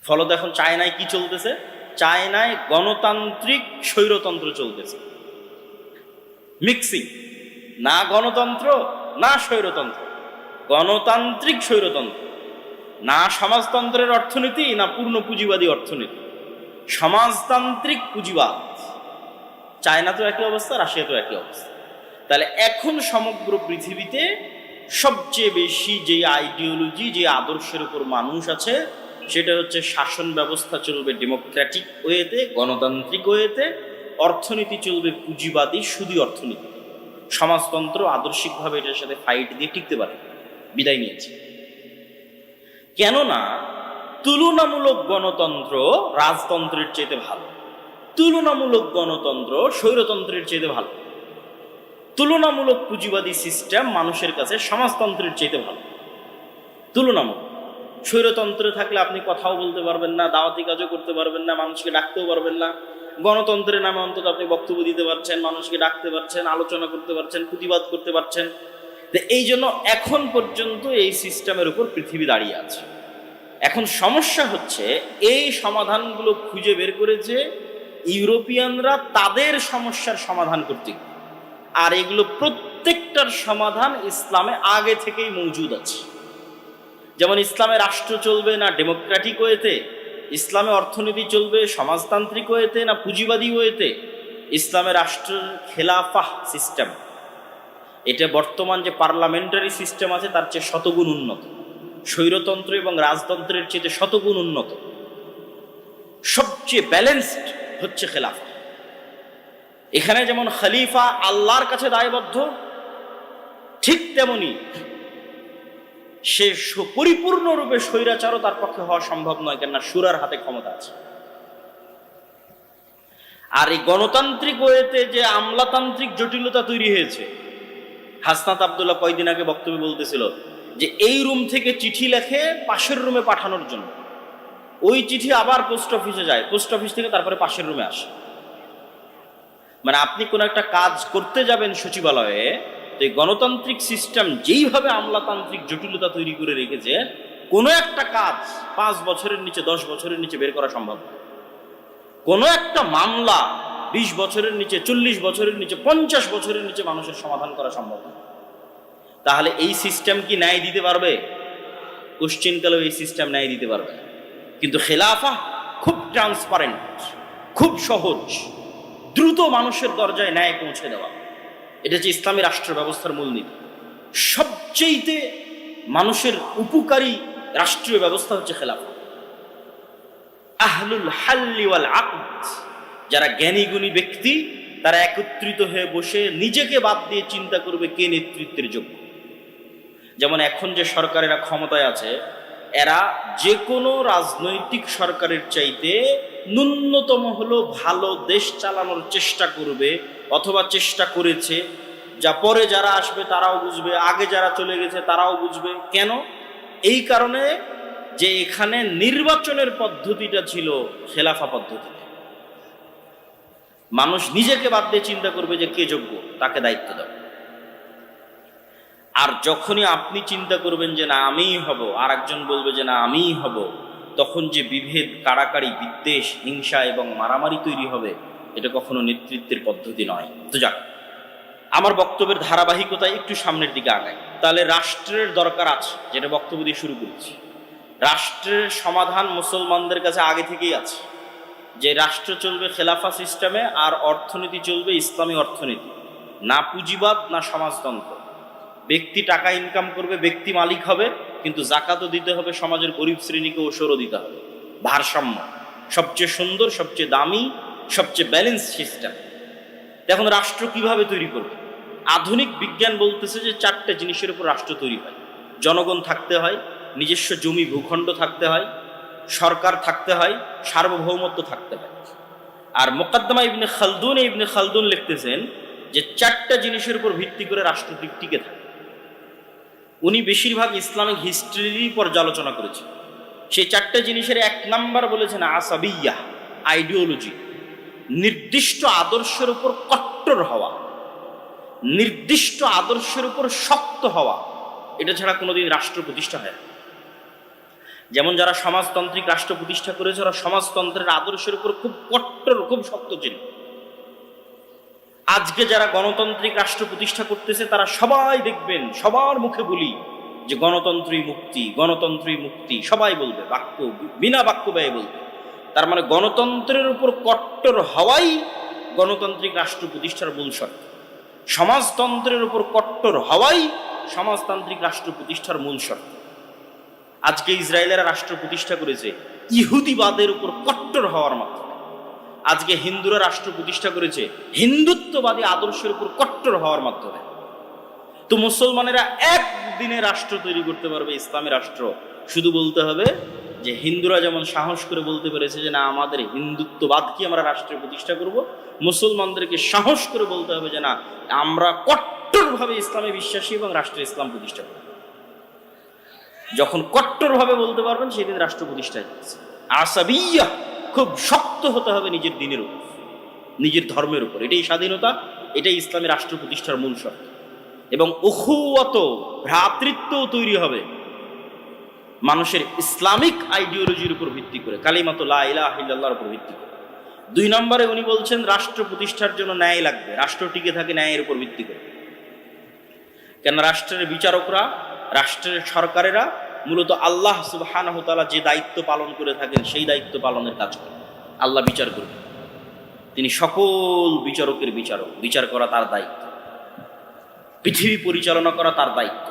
ফলত এখন চায়নায় কি চলতেছে? চায়নায় গণতান্ত্রিক স্বৈরতন্ত্র চলতেছে, মিক্সিং, না গণতন্ত্র না স্বৈরতন্ত্র, গণতান্ত্রিক স্বৈরতন্ত্র, না সমাজতন্ত্রের অর্থনীতি না পূর্ণ পুঁজিবাদী অর্থনীতি, সমাজতান্ত্রিক পুঁজিবাদ। চায়না তো একই অবস্থা, রাশিয়া তো একই অবস্থা। তাহলে এখন সমগ্র পৃথিবীতে সবচেয়ে বেশি যে আইডিওলজি, যে আদর্শের উপর মানুষ আছে, সেটা হচ্ছে শাসন ব্যবস্থা চলবে ডেমোক্রেটিক ওয়েতে, গণতান্ত্রিক ওয়েতে, অর্থনীতি চলবে পুঁজিবাদী সুদী অর্থনীতি। সমাজতন্ত্র আদর্শিকভাবে এটার সাথে ফাইট দিয়ে টিকতে পারে, বিদায় নিয়েছে। কেননা তুলনামূলক গণতন্ত্র রাজতন্ত্রের চেয়ে ভালো, তুলনামূলক গণতন্ত্র স্বৈরতন্ত্রের চেয়ে ভালো, তুলনামূলক পুঁজিবাদী সিস্টেম মানুষের কাছে সমাজতন্ত্রের চেয়ে ভালো। তুলনামূলক স্বৈরতন্ত্রে থাকলে আপনি কথাও বলতে পারবেন না, দাওয়াতি কাজও করতে পারবেন না, মানুষকে ডাকতেও পারবেন না। গণতন্ত্রের নামে অন্তত আপনি বক্তব্য দিতে পারছেন, মানুষকে ডাকতে পারছেন, আলোচনা করতে পারছেন, প্রতিবাদ করতে পারছেন। এই জন্য এখন পর্যন্ত এই সিস্টেমের উপর পৃথিবী দাঁড়িয়ে আছে। এখন সমস্যা হচ্ছে এই সমাধানগুলো খুঁজে বের করেছে ইউরোপিয়ানরা তাদের সমস্যার সমাধান করতে, আর এগুলো প্রত্যেকটার সমাধান ইসলামে আগে থেকেই মজুদ আছে। যেমন ইসলামে রাষ্ট্র চলবে না ডেমোক্রেটিক ওয়েতে, ইসলামে অর্থনীতি চলবে সমাজতান্ত্রিক ওয়েতে না পুঁজিবাদী ওয়েতে, ইসলামে রাষ্ট্রের খেলাফাহ সিস্টেম, এটা বর্তমান যে পার্লামেন্টারি সিস্টেম আছে তার চেয়ে শতগুণ উন্নত, স্বৈরতন্ত্র এবং রাজতন্ত্রের চেয়ে শতগুণ উন্নত। সবচেয়ে ব্যালেন্সড হচ্ছে খেলাফা। এখানে যেমন খলিফা আল্লাহর কাছে দায়বদ্ধ, ঠিক তেমনি সে পরিপূর্ণরূপে স্বৈরাচারও তার পক্ষে হওয়া সম্ভব নয়, কেননা শুরার হাতে ক্ষমতা আছে। আর এই গণতান্ত্রিক ওয়েতে যে আমলাতান্ত্রিক জটিলতা তৈরি হয়েছে, হাসনাত আবদুল্লাহ কয়েকদিন আগে বক্তব্যে বলতেছিল যে এই রুম থেকে চিঠি লেখে পাশের রুমে পাঠানোর জন্য, ওই চিঠি আবার পোস্ট অফিসে যায়, পোস্ট অফিস থেকে তারপরে পাশের রুমে আসে। মানে আপনি কোনো একটা কাজ করতে যাবেন সচিবালয়ে, তো এই গণতান্ত্রিক সিস্টেম যেইভাবে আমলাতান্ত্রিক জটিলতা তৈরি করে রেখেছে, কোনো একটা কাজ 5 বছরের নিচে 10 বছরের নিচে বের করা সম্ভব না। কোনো একটা মামলা 20 বছরের নিচে, 40 বছরের নিচে, 50 বছরের নিচে মানুষের সমাধান করা সম্ভব না। তাহলে এই সিস্টেম কি ন্যায় দিতে পারবে? কোশ্চিনকালেও এই সিস্টেম ন্যায় দিতে পারবে না। কিন্তু খেলাফা খুব ট্রান্সপারেন্ট, খুব সহজ, দ্রুত মানুষের দরজায় ন্যায় পৌঁছে দেওয়া, এটা হচ্ছে ইসলামী রাষ্ট্র ব্যবস্থার মূলনীতি। সবচেয়ে মানুষের উপকারী রাষ্ট্রীয় ব্যবস্থা হচ্ছে খেলাফা। আহলুল হাল্লি ওয়াল আকদ, যারা জ্ঞানী গুণী ব্যক্তি, তারা একত্রিত হয়ে বসে নিজেকে বাদ দিয়ে চিন্তা করবে কে নেতৃত্বের যোগ্য। যেমন এখন যে সরকারেরা ক্ষমতায় আছে, এরা যে কোনো রাজনৈতিক সরকারের চাইতে ন্যূনতম হলো ভালো দেশ চালানোর চেষ্টা করবে, অথবা চেষ্টা করেছে। যা পরে যারা আসবে তারাও বুঝবে, আগে যারা চলে গেছে তারাও বুঝবে। কেন? এই কারণে যে এখানে নির্বাচনের পদ্ধতিটা ছিল খেলাফা পদ্ধতি। মানুষ নিজেকে বাদ দিয়ে চিন্তা করবে যে কে যোগ্য, তাকে দায়িত্ব দাও। আর যখনই আপনি চিন্তা করবেন যে না আমিই হব, আর একজন বলবে যে না আমিই হব, তখন যে বিভেদ, কাড়াকাড়ি, বিদ্বেষ, হিংসা এবং মারামারি তৈরি হবে, এটা কখনো নেতৃত্বের পদ্ধতি নয়। তো যাক, আমার বক্তব্যের ধারাবাহিকতায় একটু সামনের দিকে আগাই। তাহলে রাষ্ট্রের দরকার আছে, যেটা বক্তব্য দিয়ে শুরু করেছি। রাষ্ট্রের সমাধান মুসলমানদের কাছে আগে থেকেই আছে, যে রাষ্ট্র চলবে খেলাফা সিস্টেমে, আর অর্থনীতি চলবে ইসলামী অর্থনীতি, না পুঁজিবাদ না সমাজতন্ত্র। ব্যক্তি টাকা ইনকাম করবে, ব্যক্তি মালিক হবে, কিন্তু জাকাতও দিতে হবে, সমাজের গরিব শ্রেণীকে ওসরও দিতে হবে। ভারসাম্য, সবচেয়ে সুন্দর, সবচেয়ে দামি, সবচেয়ে ব্যালেন্স সিস্টেম। এখন রাষ্ট্র কিভাবে তৈরি করবে? আধুনিক বিজ্ঞান বলতেছে যে 4টে জিনিসের উপর রাষ্ট্র তৈরি হয়। জনগণ থাকতে হয়, নিজস্ব জমি ভূখণ্ড থাকতে হয়, সরকার থাকতে হয়, সার্বভৌমত্ব থাকতে হয়। আর মুকদ্দমা ইবনে খালদুন লিখতেছেন যে 4টা জিনিসের উপর ভিত্তি করে রাষ্ট্র টিকে থাকে। উনি বেশিরভাগ ইসলামিক হিস্ট্রিরই পর্যালোচনা করেছেন। সেই 4টে জিনিসের 1 নাম্বার বলেছেন আসাবিয়া, আইডিওলজি, নির্দিষ্ট আদর্শের উপর কট্টর হওয়া, নির্দিষ্ট আদর্শের উপর শক্ত হওয়া। এটা ছাড়া কোনোদিন রাষ্ট্র প্রতিষ্ঠা হয় না। যেমন যারা সমাজতান্ত্রিক রাষ্ট্র প্রতিষ্ঠা করেছে ওরা সমাজতন্ত্রের আদর্শের উপর খুব কট্টর, খুব শক্ত ছিল। আজকে যারা গণতান্ত্রিক রাষ্ট্র প্রতিষ্ঠা করতেছে তারা সবাই দেখবেন, সবার মুখে বলি যে গণতন্ত্রই মুক্তি, গণতন্ত্রই মুক্তি, সবাই বলবে, বাক্য বিনা বাক্য ব্যয়ে বলবে। তার মানে গণতন্ত্রের উপর কট্টর হওয়াই গণতান্ত্রিক রাষ্ট্র প্রতিষ্ঠার মূল শর্ত। সমাজতন্ত্রের উপর কট্টর হওয়াই সমাজতান্ত্রিক রাষ্ট্র প্রতিষ্ঠার মূল শর্ত। আজকে ইসরায়েলেরা রাষ্ট্র প্রতিষ্ঠা করেছে ইহুদিবাদের উপর কট্টর হওয়ার মাধ্যমে। আজকে হিন্দুরা রাষ্ট্র প্রতিষ্ঠা করেছে হিন্দুত্ববাদী আদর্শের উপর কট্টর হওয়ার মাধ্যমে। তো মুসলমানেরা একদিনে রাষ্ট্র তৈরি করতে পারবে, ইসলামী রাষ্ট্র। শুধু বলতে হবে যে হিন্দুরা যেমন সাহস করে বলতে পেরেছে যে না আমাদের হিন্দুত্ববাদকে আমরা রাষ্ট্রে প্রতিষ্ঠা করব, মুসলমানদেরকে সাহস করে বলতে হবে যে না আমরা কট্টরভাবে ইসলামে বিশ্বাসী এবং রাষ্ট্রে ইসলাম প্রতিষ্ঠা করব। যখন কট্টরভাবে বলতে পারবেন সেদিন রাষ্ট্র প্রতিষ্ঠা হয়েছে। আসাবিয়া, খুব শক্ত হতে হবে নিজের দিনের উপর, নিজের ধর্মের উপর। এটাই স্বাধীনতা, এটাই ইসলামী রাষ্ট্র প্রতিষ্ঠার মূল শর্ত। এবং উখুওয়াত, ভ্রাতৃত্ব তৈরি হবে মানুষের ইসলামিক আইডিওলজির উপর ভিত্তি করে, কালিমাত লা ইলাহা ইল্লাল্লাহর উপর ভিত্তি করে। 2 নম্বরে উনি বলছেন রাষ্ট্র প্রতিষ্ঠার জন্য ন্যায় লাগবে। রাষ্ট্র টিকে থাকে ন্যায়ের উপর ভিত্তি করে। কেন রাষ্ট্রের বিচারকরা, রাষ্ট্রের সরকারেরা মূলত আল্লাহ সুবহানাহু ওয়া তাআলা যে দায়িত্ব পালন করে থাকেন সেই দায়িত্ব পালনের কাজ করেন। আল্লাহ বিচার করবেন, তিনি সকল বিচারকের বিচারক, বিচার করা তার দায়িত্ব, পৃথিবী পরিচালনা করা তার দায়িত্ব।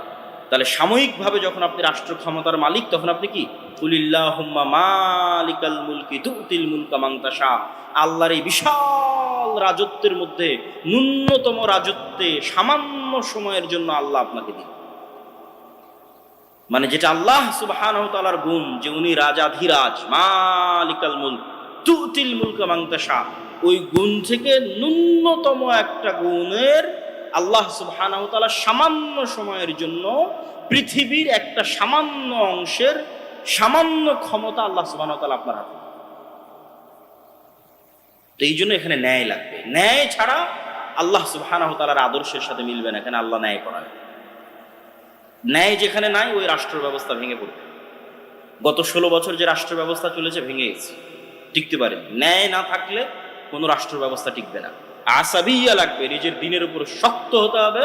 তাহলে সাময়িকভাবে যখন আপনি রাষ্ট্র ক্ষমতার মালিক, তখন আপনি কি কুলিল্লাহুম্মা মালিকাল মুলকি তুতিল মুলকা মান তাশা, আল্লাহর এই বিশাল রাজত্বের মধ্যে ন্যূনতম রাজত্বে সামান্য সময়ের জন্য আল্লাহ আপনাকে দিন। মানে যেটা আল্লাহ সুবহানাহু ওয়া তাআলার গুণ যে উনি রাজাধিরাজ, মালিকাল মুলক তুতিল মুলকা মান তাশা, ওই গুণ থেকে ন্যূনতম একটা গুণের আল্লাহ সুবহানাহু ওয়া তাআলা সামান্য সময়ের জন্য পৃথিবীর একটা সামান্য অংশের সামান্য ক্ষমতা আল্লাহ সুবহানাহু ওয়া তাআলা আপনার হাতে। তো এই জন্য এখানে ন্যায় লাগবে। ন্যায় ছাড়া আল্লাহ সুবহানাহু ওয়া তাআলার আদর্শের সাথে মিলবে না। এখানে আল্লাহ ন্যায় করায়, ন্যায় যেখানে নাই ওই রাষ্ট্র ব্যবস্থা ভেঙে পড়বে। গত 16 বছর যে রাষ্ট্র ব্যবস্থা চলেছে ভেঙে গেছে, টিকতে পারে। ন্যায় না থাকলে কোনো রাষ্ট্র ব্যবস্থা টিকবে না। আসাবিয়া লাগবে, নিজের দিনের উপর শক্ত হতে হবে।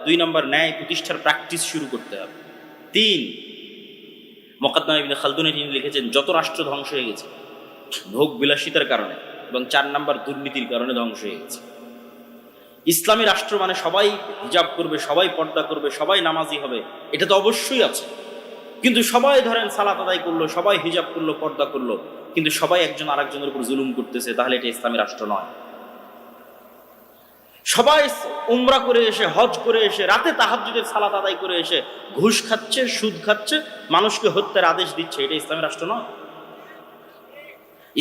2 নম্বর, ন্যায় প্রতিষ্ঠার প্র্যাকটিস শুরু করতে হবে। 3, মুকাদ্দাম ইবনে খালদুন তিনি লিখেছেন যত রাষ্ট্র ধ্বংস হয়ে গেছে ভোগ বিলাসিতার কারণে, এবং 4 নম্বর দুর্নীতির কারণে ধ্বংস হয়ে গেছে। ইসলামী রাষ্ট্র মানে সবাই হিজাব করবে, সবাই পর্দা করবে, সবাই নামাজি হবে, এটা তো অবশ্যই আছে। কিন্তু সবাই ধরেন সালাত আদায় করলো, সবাই হিজাব করলো, পর্দা করলো, কিন্তু সবাই একজন আরেকজনের উপর জুলুম করতেছে, তাহলে এটা ইসলামী রাষ্ট্র নয়। সবাই উমরা করে এসে, হজ করে এসে, রাতে তাহাজ্জুদের সালাত আদায় করে এসে ঘুষ খাচ্ছে, সুদ খাচ্ছে, মানুষকে হত্যার আদেশ দিচ্ছে, এটা ইসলামী রাষ্ট্র নয়।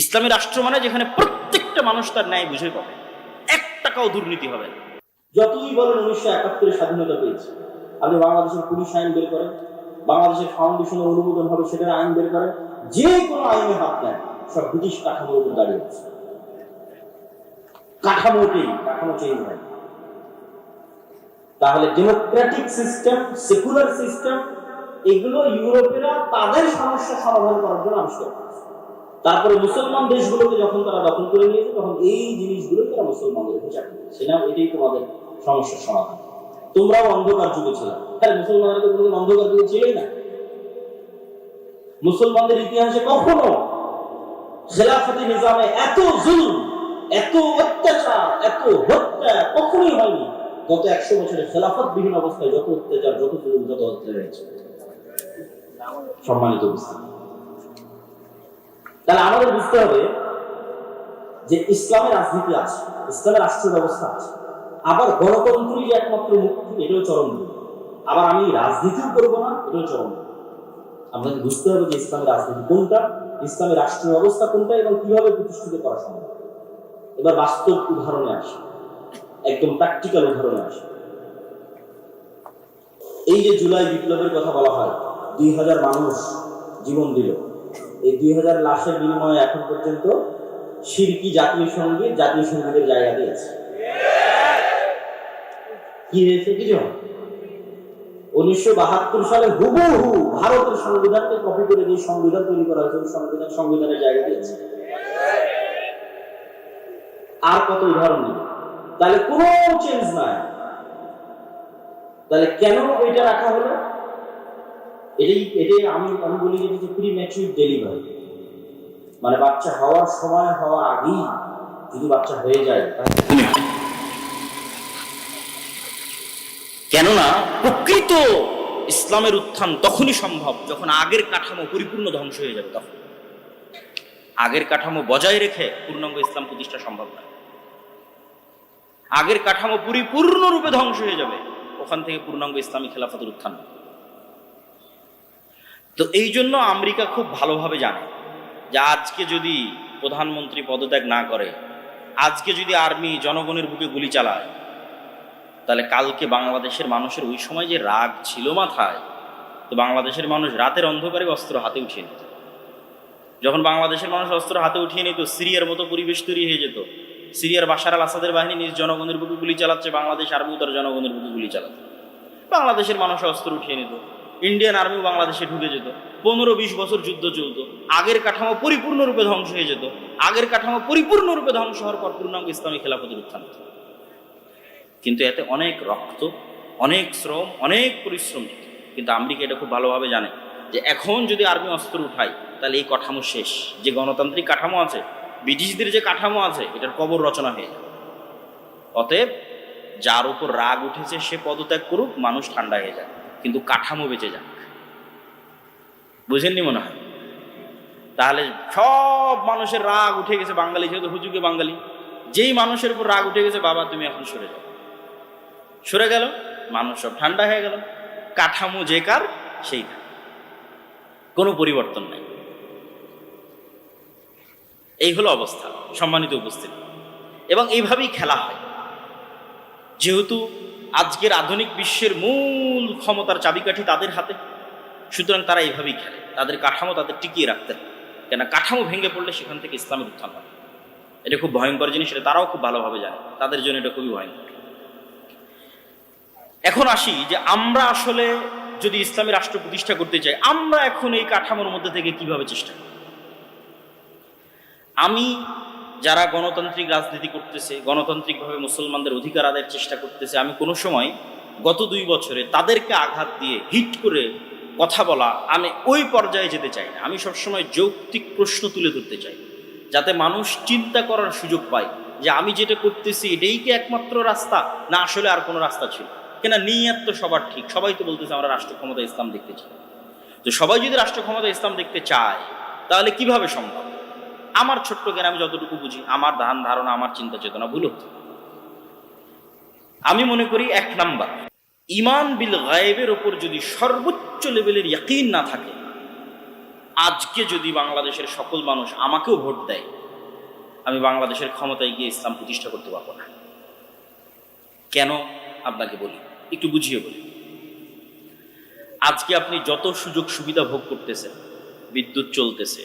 ইসলামী রাষ্ট্র মানে যেখানে প্রত্যেকটা মানুষ তার ন্যায় বুঝে পাবে, 1 টাকাও দুর্নীতি হবে না। যতই বলেন 1971 স্বাধীনতা পেয়েছে, আপনি বাংলাদেশের পুলিশ আইন বের করেন, বাংলাদেশের ফাউন্ডেশনের অনুমোদন হবে সেটার আইন বের করেন, যে কোনো আইনে হাত দেন, সব ব্রিটিশ কাঠামোর উপর দাঁড়িয়ে আছে। কাঠামো চেঞ্জ হয়। তাহলে ডেমোক্রেটিক সিস্টেম, সেকুলার সিস্টেম, এগুলো ইউরোপেরা তাদের সমস্যা সমাধান করার জন্য আবিষ্কার করেছে। তারপরে মুসলমান দেশগুলোকে যখন তারা দখল করে নিয়েছে, তখন এই জিনিসগুলো তারা মুসলমানদের হিসাব করেছে, না এটাই তোমাদের সমস্যার সমাধান। তোমরাও অন্ধকার যুগে ছিল, তাহলে মুসলমানরা তো কোনোদিন অন্ধকার যুগে ছিলই না। মুসলমানদের ইতিহাসে কখনো খেলাফতি নিজামে এত জুলুম, এত অত্যাচার, এত হত্যা কখনোই হয়নি। গত 100 বছরে খেলাফতবিহীন অবস্থায় যত অত্যাচার, যত জুলুম, যত হত্যা হয়েছে। সম্মানিত উপস্থিতি, তাহলে আমাদের বুঝতে হবে যে ইসলামের রাজনীতি আছে, ইসলামের রাষ্ট্র ব্যবস্থা আছে, আবার গণতন্ত্রই যে একমাত্র মুক্তি, এটাও চরম ভুল। আবার আমি রাজনীতিও করবো না, এটাও চরম ভুল। আমাদের বুঝতে হবে যে ইসলামের রাজনীতি কোনটা, ইসলামের রাষ্ট্র ব্যবস্থা কোনটা, এবং কিভাবে প্রতিষ্ঠিত করা সম্ভব। এবার বাস্তব উদাহরণে আসে, একদম প্র্যাকটিক্যাল উদাহরণে আসে। এই যে জুলাই বিপ্লবের কথা বলা হয়, 2000 মানুষ জীবন দিল, এই 2000 লাশের বিনিময়ে এখন পর্যন্ত শিরকি জাতীয় সঙ্গীতের জায়গা দিয়েছে। কি হয়েছে? কিছু 1972 সালে হুবহু ভারতের সংবিধানকে কপি করে যে সংবিধান তৈরি করা হয়েছে, সংবিধানের জায়গা দিয়েছে। আর কত উদাহরণ নেই। তাহলে কোনো চেঞ্জ নাই। তাহলে কেন এটা রাখা হলো? এটাই আমি বলি যে প্রিম্যাচুর ডেলিভারি, মানে বাচ্চা হওয়ার সময় হওয়া আগেই যদি বাচ্চা হয়ে যায়। কেননা প্রকৃত ইসলামের উত্থান তখনই সম্ভব যখন আগের কাঠামো পরিপূর্ণ ধ্বংস হয়ে যাবে। তখন আগের কাঠামো বজায় রেখে পূর্ণাঙ্গ ইসলাম প্রতিষ্ঠা সম্ভব নয়। আগের কাঠামো পরিপূর্ণরূপে ধ্বংস হয়ে যাবে, ওখান থেকে পূর্ণাঙ্গ ইসলামী খেলাফতের উত্থান। তো এই জন্য আমেরিকা খুব ভালোভাবে জানে যে আজকে যদি প্রধানমন্ত্রী পদত্যাগ না করে, আজকে যদি আর্মি জনগণের বুকে গুলি চালায়, তাহলে কালকে বাংলাদেশের মানুষের ওই সময় যে রাগ ছিল মাথায়, তো বাংলাদেশের মানুষ রাতের অন্ধকারে অস্ত্র হাতে উঠিয়ে নিত। যখন বাংলাদেশের মানুষ অস্ত্র হাতে উঠিয়ে নিত, সিরিয়ার মতো পরিবেশ তৈরি হয়ে যেত। সিরিয়ার বাশার আল আসাদের বাহিনী নিজ জনগণের বুকে গুলি চালাচ্ছে, বাংলাদেশ আর্মিও তার জনগণের বুকে গুলি চালাচ্ছে। বাংলাদেশের মানুষ অস্ত্র উঠিয়ে নিত, ইন্ডিয়ান আর্মিও বাংলাদেশে ঢুকে যেত, 15-20 বছর যুদ্ধ চলত, আগের কাঠামো পরিপূর্ণরূপে ধ্বংস হয়ে যেত। আগের কাঠামো পরিপূর্ণরূপে ধ্বংস হওয়ার পর পূর্ণাঙ্গ ইসলামী খেলাফতের উত্থান হতো। কিন্তু এতে অনেক রক্ত, অনেক শ্রম, অনেক পরিশ্রম। কিন্তু আমেরিকা এটা খুব ভালোভাবে জানে যে এখন যদি আর্মি অস্ত্র উঠায়, তাহলে এই কাঠামো শেষ। যে গণতান্ত্রিক কাঠামো আছে, ব্রিটিশদের যে কাঠামো আছে, এটার কবর রচনা হয়ে যাবে। অতএব যার উপর রাগ উঠেছে সে পদত্যাগ করুক, মানুষ ঠান্ডা হয়ে যাক, কিন্তু কাঠামো বেঁচে যাক। বুঝেননি মনে হয়? তাহলে সব মানুষের রাগ উঠে গেছে, বাঙালি যেহেতু হুজুগে বাঙালি, যেই মানুষের উপর রাগ উঠে গেছে, বাবা তুমি এখন সরে যাও, সরে গেল, মানুষ সব ঠান্ডা হয়ে গেল। কাঠামো যে কার সেই কার, কোনো পরিবর্তন নাই। এই হলো অবস্থা, সম্মানিত উপস্থিতি। এবং এইভাবেই খেলা হয়। যেহেতু আজকের আধুনিক বিশ্বের মূল ক্ষমতার চাবিকাঠি তাদের হাতে, সুতরাং তারা এইভাবেই খেলে। তাদের কাঠামো তাদের টিকিয়ে রাখতে হয়, কেন কাঠামো ভেঙে পড়লে সেখান থেকে ইসলামের উত্থান হয়। এটা খুব ভয়ঙ্কর জিনিস, এটা তারাও খুব ভালোভাবে জানে, তাদের জন্য এটা খুবই ভয়ঙ্কর। এখন আসি যে আমরা আসলে যদি ইসলামী রাষ্ট্র প্রতিষ্ঠা করতে চাই, আমরা এখন এই কাঠামোর মধ্যে থেকে কিভাবে চেষ্টা করি। আমি যারা গণতান্ত্রিক রাজনীতি করতেছে, গণতান্ত্রিকভাবে মুসলমানদের অধিকার আদায়ের চেষ্টা করতেছে, আমি কোনো সময় গত 2 বছরে তাদেরকে আঘাত দিয়ে হিট করে কথা বলা, আমি ওই পর্যায়ে যেতে চাই না। আমি সবসময় যৌক্তিক প্রশ্ন তুলে ধরতে চাই, যাতে মানুষ চিন্তা করার সুযোগ পায় যে আমি যেটা করতেছি এটাই কি একমাত্র রাস্তা, না আসলে আর কোনো রাস্তা ছিল। কেন নিয়ত তো সবার ঠিক, সবাই তো বলতেছে আমরা রাষ্ট্র ক্ষমতা ইসলাম দেখতে চাই। তো সবাই যদি রাষ্ট্র ক্ষমতা ইসলাম দেখতে চায়, তাহলে কিভাবে সম্ভব? আমার ছোট্ট জ্ঞান, আমি যতটুকু বুঝি, আমার ধারণা, আমার চিন্তা চেতনা ভুল হতো। আমি মনে করি 1 নাম্বার, ঈমান বিল গায়েবের ওপর যদি সর্বোচ্চ লেভেলের ইয়াকিন না থাকে, আজকে যদি বাংলাদেশের সকল মানুষ আমাকেও ভোট দেয়, আমি বাংলাদেশের ক্ষমতায় গিয়ে ইসলাম প্রতিষ্ঠা করতে পারবো না। কেন আপনাকে বলি, একটু বুঝিয়ে বলি। আজকে আপনি যত সুযোগ সুবিধা ভোগ করতেছেন, বিদ্যুৎ চলতেছে,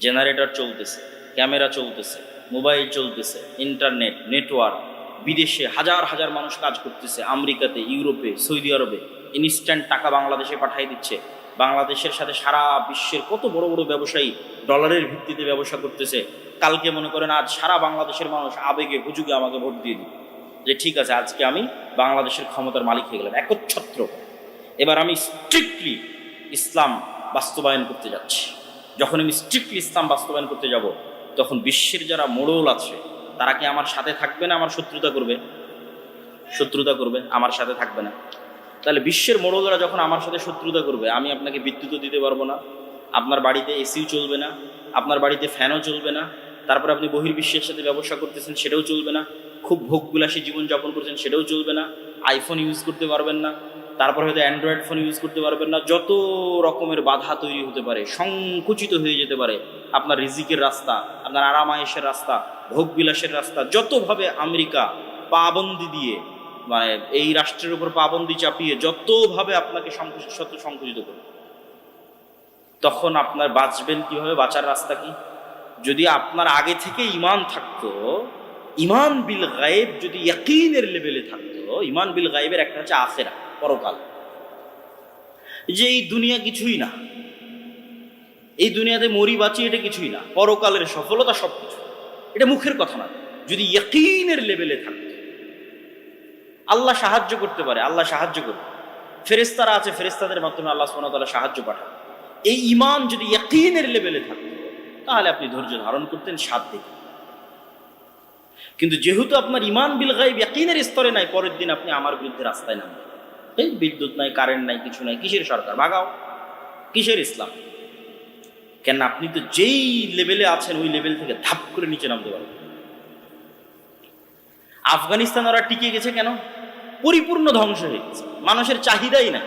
জেনারেটর চলতেছে, ক্যামেরা চলতেছে, মোবাইল চলতেছে, ইন্টারনেট, নেটওয়ার্ক, বিদেশে হাজার হাজার মানুষ কাজ করতেছে, আমেরিকাতে, ইউরোপে, সৌদি আরবে ইনস্ট্যান্ট টাকা বাংলাদেশে পাঠিয়ে দিচ্ছে। বাংলাদেশের সাথে সারা বিশ্বের কত বড় বড় ব্যবসায়ী ডলারের ভিত্তিতে ব্যবসা করতেছে। কালকে মনে করেন আজ সারা বাংলাদেশের মানুষ আবেগে হুজুগে আমাকে ভোট দিয়ে দিল যে ঠিক আছে, আজকে আমি বাংলাদেশের ক্ষমতার মালিক হয়ে গেলাম একচ্ছত্র, এবার আমি স্ট্রিক্টলি ইসলাম বাস্তবায়ন করতে যাচ্ছি। যখন আমি স্ট্রিক্টলি ইসলাম বাস্তবায়ন করতে যাব, তখন বিশ্বের যারা মোড়ল আছে তারা কি আমার সাথে থাকবে না আমার শত্রুতা করবে? শত্রুতা করবে, আমার সাথে থাকবে না। তাহলে বিশ্বের মোড়লরা যখন আমার সাথে শত্রুতা করবে, আমি আপনাকে বিদ্যুৎও দিতে পারবো না, আপনার বাড়িতে এসিও চলবে না, আপনার বাড়িতে ফ্যানও চলবে না, তারপরে আপনি বহির্বিশ্বের সাথে ব্যবসা করতেছেন সেটাও চলবে না, খুব ভোগবিলাসী জীবনযাপন করছেন সেটাও চলবে না, আইফোন ইউজ করতে পারবেন না, তারপর হয়তো অ্যান্ড্রয়েড ফোন ইউজ করতে পারবেন না। যত রকমের বাধা তৈরি হতে পারে, সংকুচিত হয়ে যেতে পারে আপনার রিজিকের রাস্তা, আপনার আরামায়েশের রাস্তা, ভোগবিলাসের রাস্তা। যতভাবে আমেরিকা পাবন্দি দিয়ে, মানে এই রাষ্ট্রের উপর পাবন্দি চাপিয়ে যতভাবে আপনাকে সংকুচিত করবে, তখন আপনার বাঁচবেন কিভাবে? বাঁচার রাস্তা কি? যদি আপনার আগে থেকে ঈমান থাকতো, ঈমান বিল গায়েব যদি ইয়াকিনের লেভেলে থাকতো, ঈমান বিল গায়েবের একটা হচ্ছে আখিরা, পরকাল, যে এই দুনিয়া কিছুই না, এই দুনিয়াতে মরি বাঁচি এটা কিছুই না, পরকালের সফলতা সব কিছু, এটা মুখের কথা না। যদি ইয়াকিনের লেভেলে থাকে, আল্লাহ সাহায্য করতে পারে, আল্লাহ সাহায্য করবে, ফেরেশতারা আছে, ফেরেশতাদের মাধ্যমে আল্লাহ সুবহানাহু ওয়া তাআলা সাহায্য পাঠান। এই ঈমান যদি ইয়াকিনের লেভেলে থাকতো তাহলে আপনি ধৈর্য ধারণ করতেন, সাথ দিতেন। কিন্তু যেহেতু আপনার ঈমান বিল গায়ব ইয়াকিনের স্তরে নাই, পরের দিন আপনি আমার বিরুদ্ধে রাস্তায় নামবেন। এই বিদ্যুৎ নাই, কারেন্ট নাই, কিছু নাই, কিসের সরকার, ভাগাও, কিসের ইসলাম? কেন আপনি তো যেই লেভেলে আছেন ওই লেভেল থেকে ধাপ করে নিচে নামতে পারবেন। আফগানিস্তান ওরা টিকে গেছে কেন? পরিপূর্ণ ধ্বংস হয়ে গেছে, মানুষের চাহিদাই নাই।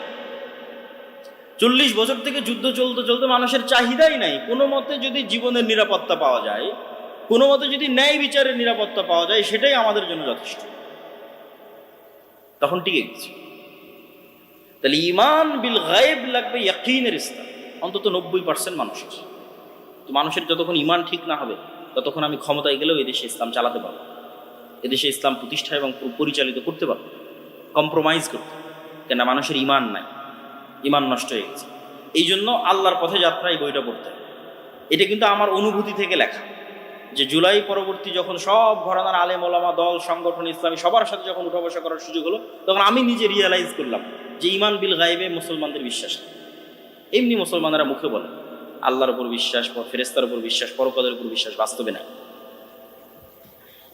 40 বছর থেকে যুদ্ধ চলতে চলতে মানুষের চাহিদাই নাই। কোনো মতে যদি জীবনের নিরাপত্তা পাওয়া যায়, কোনো মতে যদি ন্যায় বিচারের নিরাপত্তা পাওয়া যায়, সেটাই আমাদের জন্য যথেষ্ট। তখন টিকে গেছে। তাহলে ঈমান বিল গায়ব লাগবে ইয়াকিনের স্তর, অন্তত 90% মানুষের। তো মানুষের যতক্ষণ ঈমান ঠিক না হবে ততক্ষণ আমি ক্ষমতায় গেলেও এদেশে ইসলাম চালাতে পারবো, এদেশে ইসলাম প্রতিষ্ঠা এবং পরিচালিত করতে পারবো, কম্প্রোমাইজ করতে। কেন মানুষের ঈমান নাই, ঈমান নষ্ট হয়ে গেছে। এই জন্য আল্লাহর পথে যাত্রা এই বইটা পড়তে হবে। এটা কিন্তু আমার অনুভূতি থেকে লেখা, যে জুলাই পরবর্তী যখন সব ঘরানার আলেম ওলামা দল সংগঠন ইসলামী সবার সাথে যখন উঠা বসা করার সুযোগ হলো, তখন আমি নিজে রিয়েলাইজ করলাম যে ঈমান বিল গায়বে মুসলমানদের বিশ্বাস নেই। এমনি মুসলমানেরা মুখে বলে আল্লাহর উপর বিশ্বাস, ফেরেশতার উপর বিশ্বাস, পরকালের উপর বিশ্বাস, বাস্তবে নাই।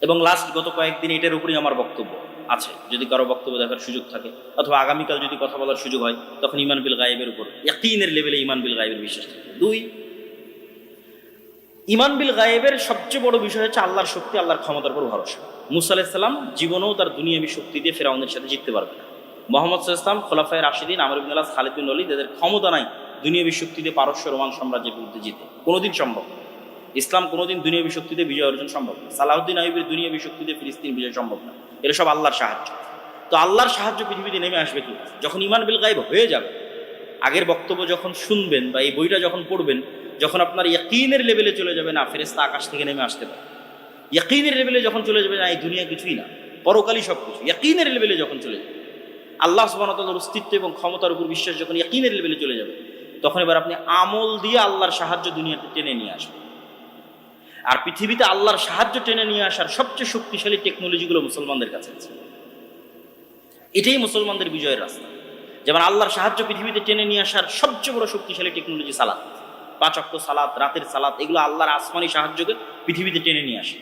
এবং লাস্ট গত কয়েকদিন এটার উপরেই আমার বক্তব্য আছে, যদি কারো বক্তব্য দেখার সুযোগ থাকে অথবা আগামীকাল যদি কথা বলার সুযোগ হয়, তখন ঈমান বিল গায়বের উপর ইয়াকিনের লেভেলে ঈমান বিল গায়বের বিশ্বাস থাকে। 2, ঈমান বিল গায়বের সবচেয়ে বড় বিষয় হচ্ছে আল্লাহর শক্তি, আল্লাহর ক্ষমতার উপর ভরসা। মুসা আলাইহিস সালাম জীবনেও তার দুনিয়াবী শক্তি দিয়ে ফেরাউনের সাথে জিততে পারবে না। মুহাম্মদ সাল্লাল্লাহু আলাইহি ওয়াসাল্লাম, খোলাফায়ে রাশিদিন, আমর ইবনে আস, খালিদ বিন ওয়ালিদ, এদের ক্ষমতা নাই দুনিয়াবী শক্তি দিয়ে পারস্য রোমান সাম্রাজ্যের বিরুদ্ধে জিতে, কোনোদিন সম্ভব না। ইসলাম কোনোদিন দুনিয়াবী শক্তিতে বিজয় অর্জন সম্ভব না। সালাউদ্দিন আইয়ুবের দুনিয়াবী শক্তিতে ফিলিস্তিন বিজয় সম্ভব না। এরা সব আল্লাহর সাহায্য। তো আল্লাহর সাহায্য পৃথিবীতে নেমে আসবে কি যখন ঈমান বিল গায়ব হয়ে যাবে। আগের বক্তব্য যখন শুনবেন বা এই বইটা যখন পড়বেন, যখন আপনার ইয়াকিনের লেভেলে চলে যাবে না ফেরেশতা আকাশ থেকে নেমে আসতে পারে, ইয়াকিনের লেভেলে যখন চলে যাবে না এই দুনিয়া কিছুই না, পরকালই সব কিছু, ইয়াকিনের লেভেলে যখন চলে যাবে, আল্লাহ সুবহানাহু ওয়া তাআলার অস্তিত্ব এবং ক্ষমতার উপর বিশ্বাস যখন ইয়াকিনের লেভেলে চলে যাবে, তখন এবার আপনি আমল দিয়ে আল্লাহর সাহায্য দুনিয়াতে টেনে নিয়ে আসবেন। আর পৃথিবীতে আল্লাহর সাহায্য টেনে নিয়ে আসার সবচেয়ে শক্তিশালী টেকনোলজিগুলো মুসলমানদের কাছে আছে। এটাই মুসলমানদের বিজয়ের রাস্তা। যেমন আল্লাহর সাহায্য পৃথিবীতে টেনে নিয়ে আসার সবচেয়ে বড় শক্তিশালী টেকনোলজি সালাত, 5 ওয়াক্ত সালাত, রাতের সালাত, এগুলো আল্লাহর আসমানি সাহায্যকে পৃথিবীতে টেনে নিয়ে আসে।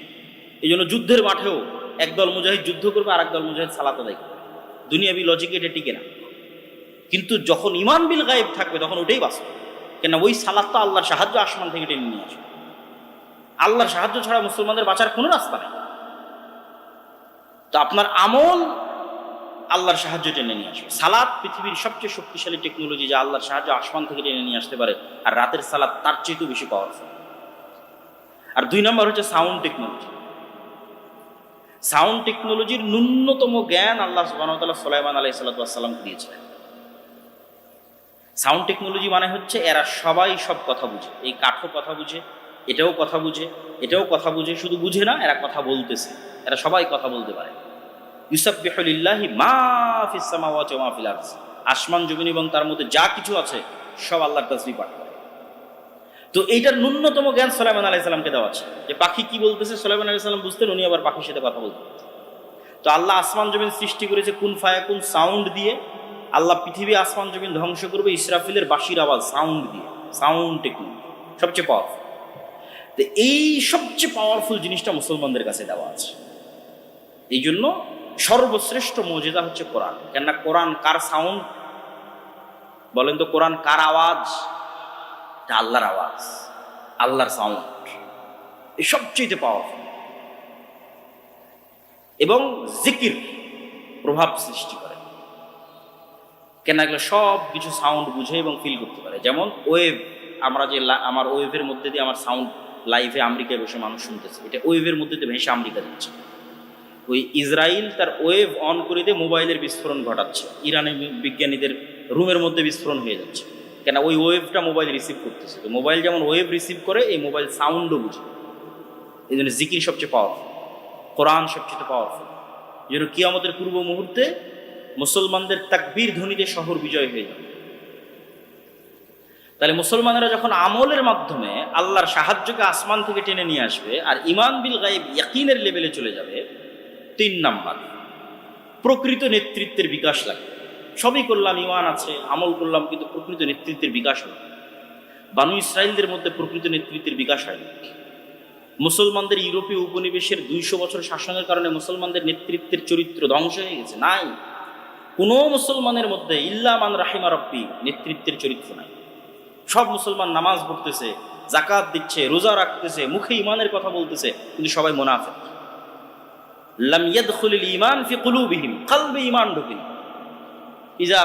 এই জন্য যুদ্ধের মাঠেও একদল মুজাহিদ যুদ্ধ করবে আর একদল মুজাহিদ সালাত আদায় করবে। দুনিয়াবি লজিকে এটা টিকে না। কিন্তু যখন ঈমান বিল গায়ব থাকবে তখন ওটাই বাস্তব। কেন ওই সালাতটা আল্লাহর সাহায্য আসমান থেকে টেনে নিয়ে আসে। আল্লাহর সাহায্য ছাড়া মুসলমানদের বাঁচার কোনো রাস্তা নেই। তো আপনার আমল আল্লাহর সাহায্য টেনে নিয়ে আসবে। সালাত পৃথিবীর সবচেয়ে শক্তিশালী টেকনোলজি, যা আল্লাহর সাহায্য আসমান থেকে টেনে নিয়ে আসতে পারে। আর রাতের সালাত তার চেয়েও বেশি পাওয়ারফুল। আর 2 নম্বর হচ্ছে সাউন্ড টেকনোলজি। সাউন্ড টেকনোলজির ন্যূনতম জ্ঞান আল্লাহ সুবহানাহু ওয়া তাআলা সুলাইমান আলাইহিস সালামকে দিয়েছিলেন। সাউন্ড টেকনোলজি মানে হচ্ছে এরা সবাই সব কথা বুঝে। এই কাঠও কথা বুঝে, এটাও কথা বুঝে, এটাও কথা বুঝে, শুধু বুঝে না, এরা কথা বলতেছে। এরা সবাই কথা বলতে পারে। ইউসাব্বিহু লিল্লাহি মা ফিস সামাওয়াতি ওয়া মা ফিল আরদ। আসমান জমিন এবং তার মধ্যে যা কিছু আছে সব আল্লাহর তাসবিহ পাঠ করে। তো এইটার ন্যূনতম জ্ঞান সুলাইমান আলাইহিস সালামকে দেওয়া আছে, যে পাখি কি বলতেছে সুলাইমান আলাইহিস সালাম বুঝতেন, উনি আবার পাখির সাথে কথা বলতেন। তো আল্লাহ আসমান জমিন সৃষ্টি করেছে কুন ফায়াকুন সাউন্ড দিয়ে। আল্লাহ পৃথিবী আসমান জমিন ধ্বংস করবে ইসরাফিলের বাঁশির আওয়াজ, সাউন্ড দিয়ে। সাউন্ড টেকনোলজি সবচেয়ে পাওয়ারফুল। তো এই সবচেয়ে পাওয়ারফুল জিনিসটা মুসলমানদের কাছে দেওয়া আছে। এই জন্য সর্বশ্রেষ্ঠ মুজিজা হচ্ছে কোরআন। কেননা কোরআন কার সাউন্ড বলেন তো? কোরআন কার আওয়াজ? এটা আল্লাহর আওয়াজ, আল্লাহর সাউন্ড। এই সবচেয়ে পাওয়ারফুল। এবং জিকির প্রভাব সৃষ্টি করে। কেন এগুলো সব কিছু সাউন্ড বুঝে এবং ফিল করতে পারে। যেমন ওয়েভ, আমরা যে আমার ওয়েভের মধ্যে দিয়ে আমার সাউন্ড লাইভে আমেরিকায় বসে মানুষ শুনতেছে, এটা ওয়েভের মধ্যে দিয়ে ভেসে আমেরিকা যাচ্ছে। ওই ইসরায়েল তার ওয়েভ অন করে দিয়ে মোবাইলের বিস্ফোরণ ঘটাচ্ছে, ইরানের বিজ্ঞানীদের রুমের মধ্যে বিস্ফোরণ হয়ে যাচ্ছে। কেন ওই ওয়েভটা মোবাইল রিসিভ করতেছে। তো মোবাইল যেমন ওয়েভ রিসিভ করে, এই মোবাইল সাউন্ডও বুঝে। এই জন্য জিকির সবচেয়ে পাওয়ারফুল, কোরআন সবচেয়ে পাওয়ারফুল। এই জন্য কিয়ামতের পূর্ব মুহূর্তে মুসলমানদের তাকবীর ধ্বনিতে শহর বিজয় হয়ে যাবে। তাহলে মুসলমানেরা যখন আমলের মাধ্যমে আল্লাহর সাহায্যকে আসমান থেকে টেনে নিয়ে আসবে আর ঈমান বিল গায়ব ইয়াকিনের লেভেলে চলে যাবে, 3 নাম্বার প্রকৃত নেতৃত্বের বিকাশ লাগবে। সবই করলাম, ঈমান আছে, আমল করলাম, কিন্তু প্রকৃত নেতৃত্বের বিকাশ হলো। বানু ইসরাইলদের মধ্যে প্রকৃত নেতৃত্বের বিকাশ হয়নি। মুসলমানদের ইউরোপীয় উপনিবেশের 200 বছর শাসনের কারণে মুসলমানদের নেতৃত্বের চরিত্র ধ্বংস হয়ে গেছে। নাই, কোনো মুসলমানের মধ্যে ইল্লা মান রাহিমা রব্বি নেতৃত্বের চরিত্র নাই। সব মুসলমান নামাজ পড়তেছে, জাকাত দিচ্ছে, রোজা রাখতেছে, মুখে ইমানের কথা বলতেছে, কিন্তু সবাই মুনাফিক। লাম ইয়াদখুলিল ঈমান ফি কুলুবিহিম, কলবে ঈমান ঢোকেনি। ইজা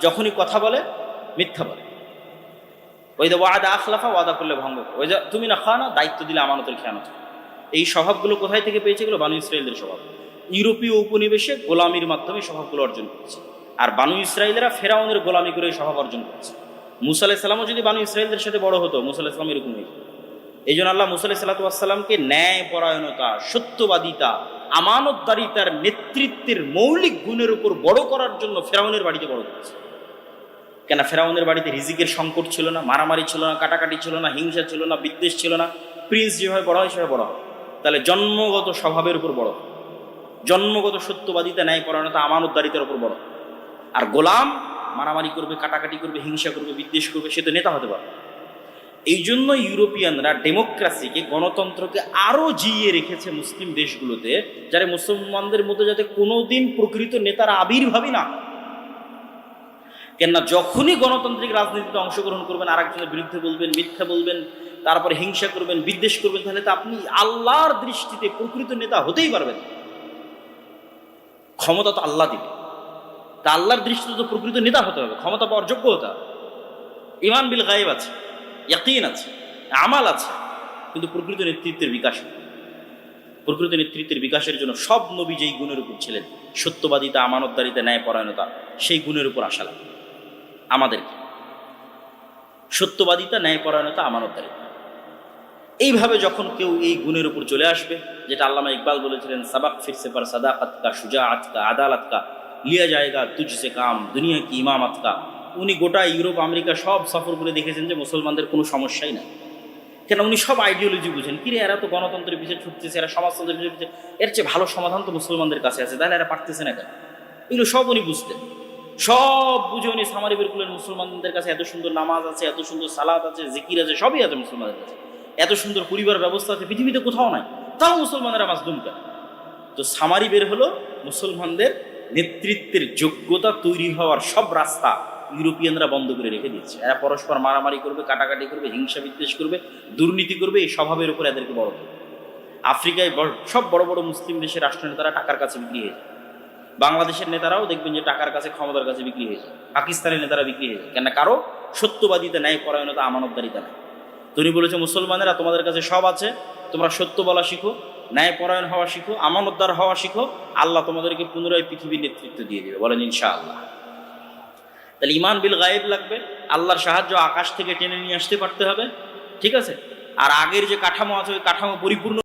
যখনই কথা বলে মিথ্যা বলে, ওই যে ওয়াদা আখলাফা, ওয়াদা করলে ভঙ্গ করে, ওই যে তুমি না খাওয়া না, দায়িত্ব দিলে আমানতের খেয়ানত। এই স্বভাবগুলো কোথায় থেকে পেয়েছে? এগুলো বানু ইসরায়েলদের স্বভাব। ইউরোপীয় উপনিবেশে গোলামির মাধ্যমে স্বভাবগুলো অর্জন করেছে। আর বানু ইসরায়েলেরা ফেরাউনের গোলামি করে এই স্বভাব অর্জন করেছে। মুসা আলাইহিস সালামও যদি বানু ইসরায়েলদের সাথে বড় হতো, মুসা আলাইহিস সালাম এরকম হইত। এই জন্য আল্লাহ মুসা আলাইহিস সালামকে ন্যায় পরায়ণতা, সত্যবাদিতা, আমানতদারিতার নেতৃত্বের মৌলিক গুণের উপর বড় করার জন্য ফেরাউনের বাড়িতে বড় করেছে। কেন? ফেরাউনের বাড়িতে রিজিকের সংকট ছিল না, মারামারি ছিল না, কাটাকাটি ছিল না, হিংসা ছিল না, বিদ্বেষ ছিল না। প্রিন্স যেভাবে বড় হয় সেভাবে বড় হয়। তাহলে জন্মগত স্বভাবের উপর বড়, জন্মগত সত্যবাদিতা, ন্যায় পরায়ণতা, আমানতদারিতার উপর বড়। আর গোলাম মারামারি করবে, কাটাকাটি করবে, হিংসা করবে, বিদ্বেষ করবে, সে তো নেতা হতে পারে। এই জন্য ইউরোপিয়ানরা ডেমোক্রেসিকে, গণতন্ত্রকে আরো জিইয়ে রেখেছে মুসলিম দেশগুলোতে, যারা মুসলমানদের মধ্যে যাতে কোনোদিন প্রকৃত নেতার আবির্ভাবই না। কেননা যখনই গণতান্ত্রিক রাজনীতিতে অংশগ্রহণ করবেন, আরেকজনের বিরুদ্ধে বলবেন, মিথ্যা বলবেন, তারপরে হিংসা করবেন, বিদ্বেষ করবেন, তাহলে তো আপনি আল্লাহর দৃষ্টিতে প্রকৃত নেতা হতেই পারবেন। ক্ষমতা তো আল্লাহ দিবে, তা আল্লাহর দৃষ্টিতে তো প্রকৃত নেতা হতে হবে, ক্ষমতা পাওয়ার যোগ্য হতে হবে। ঈমান বিল গায়ব আছে, ইয়াকিন আছে, আমাল আছে, কিন্তু প্রকৃত নেতৃত্বের বিকাশ। প্রকৃত নেতৃত্বের বিকাশের জন্য সব নবী যেই গুণের উপর ছিলেন, সত্যবাদিতা, আমানতদারিতা, ন্যায় পরায়ণতা, সেই গুণের উপর আসা লাগবে আমাদেরকে। সত্যবাদিতা, ন্যায় পরায়ণতা, আমানতদারিতা, এইভাবে যখন কেউ এই গুণের উপর চলে আসবে, যেটা আল্লামা ইকবাল বলেছিলেন, সাবাক ফিরসে পার সাদাকাত কা, শুজাআত কা, আদালত কা, লিয়া জায়েগা তুঝসে কাম, দুনিয়া কি ইমামত কা। উনি গোটা ইউরোপ, আমেরিকা সব সফর করে দেখেছেন যে মুসলমানদের কোনো সমস্যাই নাই। কেন? উনি সব আইডিওলজি বুঝেন। কিরে, এরা তো গণতন্ত্রের পিছিয়ে ছুটতেছে, এরা সমাজতন্ত্রের পিছিয়ে ছুটছে, এর চেয়ে ভালো সমাধান তো মুসলমানদের কাছে আছে, তাহলে এরা পারতেছে না কেন? এগুলো সব উনি বুঝতেন। সব বুঝে উনি সামারি বের করলেন, মুসলমানদের কাছে এত সুন্দর নামাজ আছে, এত সুন্দর সালাত আছে, জিকির আছে, সবই আছে মুসলমানদের কাছে, এত সুন্দর পরিবার ব্যবস্থা আছে, পৃথিবীতে কোথাও নাই, তাও মুসলমানেরা মাজলুম কেন? তো সামারি বের হলো মুসলমানদের নেতৃত্বের যোগ্যতা তৈরি হওয়ার সব রাস্তা ইউরোপিয়ানরা বন্ধ করে রেখে দিচ্ছে। এরা পরস্পর মারামারি করবে, কাটাকাটি করবে, হিংসা বিদ্বেষ করবে, দুর্নীতি করবে, এই স্বভাবের উপর এদেরকে বড় করবে। আফ্রিকায় সব বড় বড় মুসলিম দেশের রাষ্ট্রনেতারা টাকার কাছে বিক্রি হয়ে যায়। বাংলাদেশের নেতারাও দেখবেন যে টাকার কাছে, ক্ষমতার কাছে বিক্রি হয়ে যায়। পাকিস্তানের নেতারা বিক্রি হয়ে যায়। কেন? কারো সত্যবাদিতা, ন্যায় পরায়ণতা, আমানতদারিতা নাই। তুমি বলেছো মুসলমানেরা তোমাদের কাছে সব আছে, তোমরা সত্য বলা শিখো, ন্যায় পরায়ণ হওয়া শিখো, আমানতদার হওয়া শিখো, আল্লাহ তোমাদেরকে পুনরায় পৃথিবীর নেতৃত্ব দিয়ে দিবে। বলেন ইনশাআল্লাহ। তাহলে ঈমান বিল গায়েব লাগবে, আল্লাহর সাহায্য আকাশ থেকে টেনে নিয়ে আসতে পারতে হবে, ঠিক আছে? আর আগের যে কাঠামো আছে, ওই কাঠামো পরিপূর্ণ